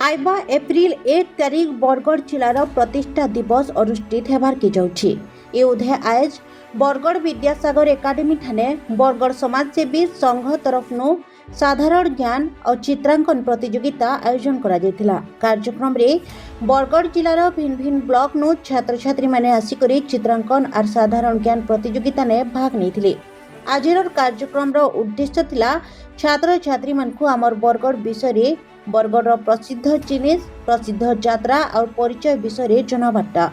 आइबा एप्रिल 1 तारिख बरगढ़ जिलार प्रतिष्ठा दिवस अनुष्ठित होबार के जाउछि। ए उदय आज बरगढ़ विद्यासागर एकाडेमी ठाने बरगढ़ समाजसेवी संघ तरफनु साधारण ज्ञान और चित्रांकन प्रतियोगिता आयोजन करा जायतिला। कार्यक्रम रे बरगढ़ जिलार भिन्न भिन्न ब्लॉक नु छात्र छात्री माने आसिकरी चित्रांकन और साधारण ज्ञान प्रतियोगिता ने भाग नेथिले। आजिर कार्यक्रम रो उद्देश्य थिला छात्र छात्री मानकु आमर बरगढ़ विषय बरगढ़ प्रसिद्ध जिनिस प्रसिद्ध यात्रा और परिचय विषय जनाबाटा।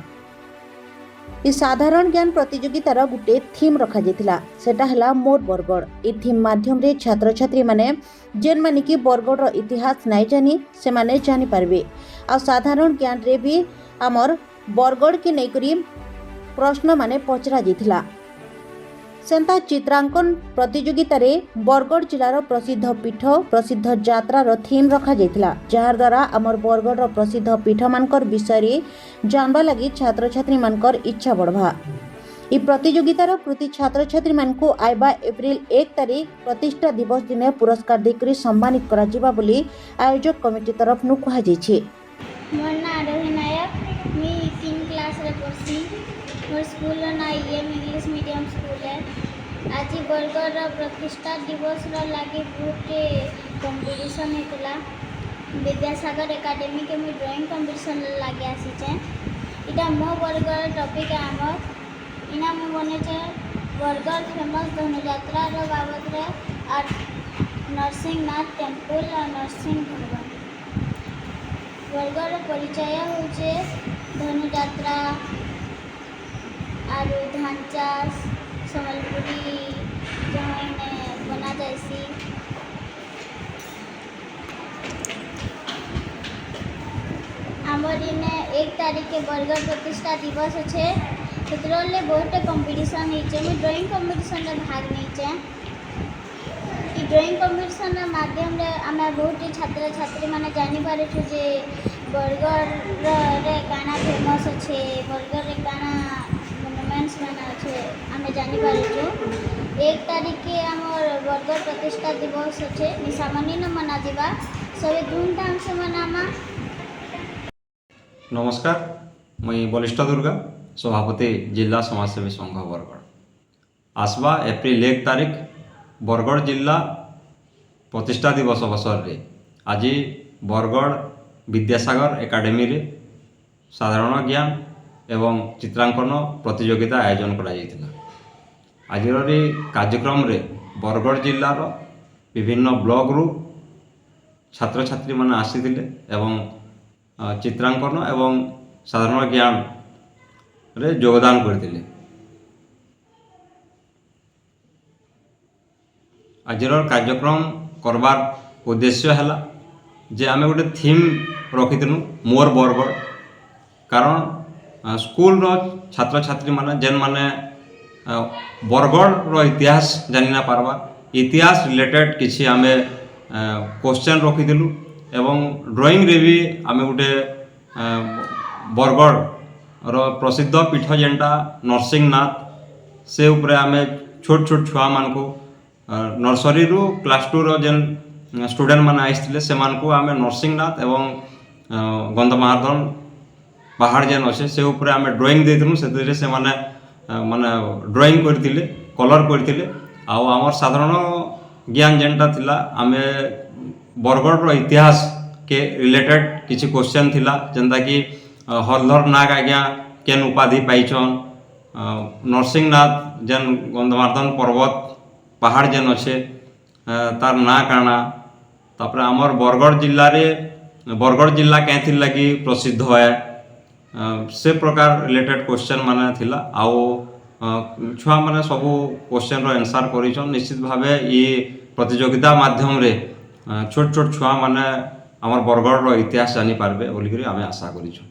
इस साधारण ज्ञान प्रतियोगितार गोटे थीम रखा जायतिला, सेटा हला मोर बरगढ़। ए थीम माध्यम रे छात्र छात्री माने जेन माने कि बरगढ़ रो इतिहास नाइ जानी से माने जानि पारबे। आ साधारण ज्ञान रे भी आमर बरगढ़ के नै करी प्रश्न माने पचरा जायतिला। सेंता चित्रांकन प्रतियोगिता रे बरगढ़ जिलार प्रसिद्ध पीठ प्रसिद्ध यात्रार थीम रखा जायतिला, जार द्वारा आमर बरगढ़ प्रसिद्ध पीठ मानकर विषय जानबा लगी छात्र छात्री मानकर इच्छा बढ़वा। इ प्रतियोगितार कृति छात्र छात्री मानकु आइबा एप्रिल 1 तारिख प्रतिष्ठा दिवस दिन पुरस्कार देकरी सम्मानित करा जिबा बोली आयोजक कमिटी तरफ नु कहा जायछि। मोर ना आरोही नायक, मी 3 क्लास रे पढ़सी। मोर स्कूल ना एम इंग्लिश मीडियम स्कूल है। आज बरगढ़ प्रतिष्ठा दिवस लगी गोटे कंपटीशन होता विद्यासागर एकाडेमी के मुझे ड्राइंग कंपटीशन लगे आसीचे। इटा मो बरगढ़ टॉपिक आमर इना मु बनेचे बरगढ़ फेमस धनुयात्रा बाबद रे और नरसिंहनाथ टेम्पल और नरसिंह भगवान। बरगढ़ परिचय होचे धनुयात्रा और धान चाष सम्बलपुरी जहाँ बना जाएसी। आमर इने 1 तारिख के बरगढ़ प्रतिष्ठा दिवस अच्छे से बहुत कंपटीशन होचे। ड्राइंग कंपटीशन में भाग नहीं। ड्राइंग कंपटीशन माध्यम रे आमे बहुत छात्र छात्री माने जानी पारे जे बरगढ़ रे काना फेमस अच्छे, बरगढ़ रे काना मोनुमेंट्स माने अच्छे आमे जानी पारे। 1 तारिख के आमर बरगढ़ प्रतिष्ठा दिवस अच्छे सामान्य न मना जिबा सबे धूमधाम से मनामा। नमस्कार, मुई बलिष्ठ दुर्गा सभापति जिला समाजसेवी संघ बरगढ़। आसवा एप्रिल 1 तारिख बरगढ़ जिला प्रतिष्ठा दिवस अवसर रे आज बरगढ़ विद्यासागर एकाडेमी रे साधारण ज्ञान एवं चित्रांकन प्रतियोगिता आयोजन करा जायतिला। आजिर कार्यक्रम रे बरगढ़ जिलार विभिन्न ब्लॉक रु छात्र छात्री माने आसीथिले एवं चित्रांकन एवं साधारण ज्ञान रे योगदान करथिले। आजिर कार्यक्रम करबार उद्देश्य है जे आमे गोटे थीम रखिथिलु मोर बरगढ़। कारण स्कूल रो छात्र छात्री माने जेन माने बरगढ़ रो इतिहास जानि ना पारबा, इतिहास रिलेटेड किछि आमे क्वेश्चन रखिथिलु एवं ड्राइंग रे भी आमे गोटे बरगढ़ रो प्रसिद्ध पीठ जेनटा नरसिंहनाथ से उपरे आमे छोट छोट छुआ मानकु नर्सरी रु क्लास 2 रो जेन स्टूडेंट माने आइसथिले से मानकु आमे नरसिंहनाथ एवं गंधमार्दन पहाड़ जेन अच्छे से उपरे आमे ड्राइंग देथिलु। से से माने माने ड्राइंग करथिले, कलर करथिले। आ हमर साधारण ज्ञान जेनटा थिला आमे बरगढ़ रो इतिहास के रिलेटेड किछि क्वेश्चन थिला, जेंता कि हरधर नाग आज्ञा केन उपाधि पाइछन, नरसिंहनाथ जेन गंधमार्दन पर्वत पहाड़ जेन अच्छे तार ना काना, तापर आमर बरगढ़ जिल्ला रे बरगढ़ जिला कैंथिर लगी प्रसिद्ध है से प्रकार रिलेटेड क्वेश्चन माने थिला। आउ छुआ माने सबू क्वेश्चन रो आंसर करिछन। निश्चित भावे ये प्रतियोगिता माध्यम रे छोट छोट छुआ माने आमर बरगढ़ रो इतिहास जानि पारबे बोली करी आमे आशा करिछन।